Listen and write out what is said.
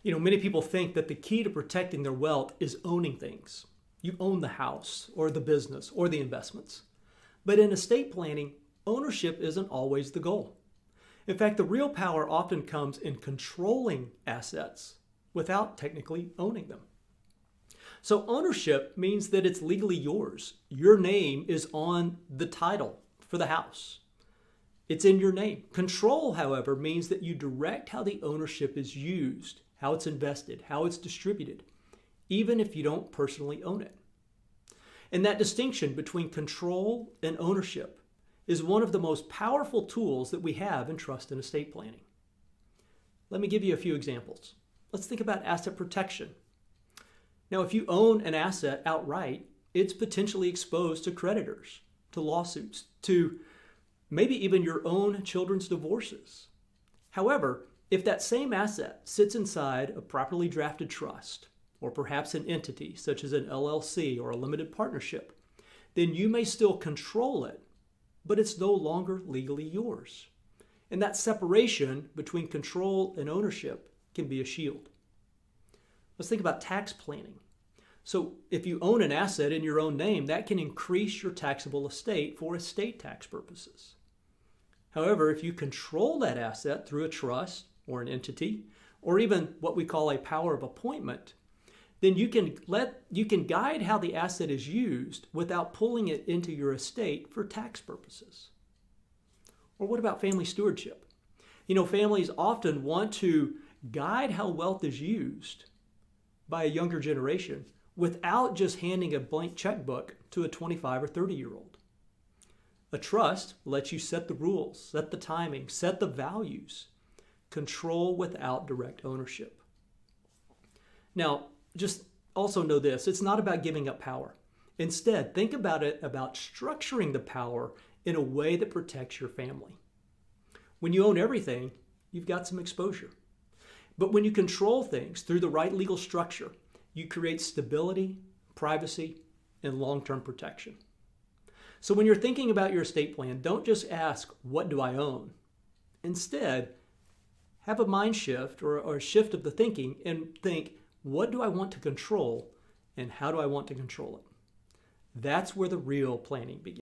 Many people think that the key to protecting their wealth is owning things. You own the house or the business or the investments. But in estate planning, ownership isn't always the goal. In fact, the real power often comes in controlling assets without technically owning them. So ownership means that it's legally yours. Your name is on the title for the house. It's in your name. Control, however, means that you direct how the ownership is used, how it's invested, how it's distributed, even if you don't personally own it. And that distinction between control and ownership is one of the most powerful tools that we have in trust and estate planning. Let me give you a few examples. Let's think about asset protection. Now, if you own an asset outright, it's potentially exposed to creditors, to lawsuits, to maybe even your own children's divorces. However, if that same asset sits inside a properly drafted trust, or perhaps an entity such as an LLC or a limited partnership, then you may still control it, but it's no longer legally yours. And that separation between control and ownership can be a shield. Let's think about tax planning. So if you own an asset in your own name, that can increase your taxable estate for estate tax purposes. However, if you control that asset through a trust or an entity, or even what we call a power of appointment, then you can guide how the asset is used without pulling it into your estate for tax purposes. Or what about family stewardship? Families often want to guide how wealth is used by a younger generation without just handing a blank checkbook to a 25 or 30-year-old. A trust lets you set the rules, set the timing, set the values, control without direct ownership. Now, just also know this, it's not about giving up power. Instead, think about structuring the power in a way that protects your family. When you own everything, you've got some exposure. But when you control things through the right legal structure, you create stability, privacy, and long-term protection. So when you're thinking about your estate plan, don't just ask, what do I own? Instead, have a mind shift or a shift of the thinking and think, what do I want to control and how do I want to control it? That's where the real planning begins.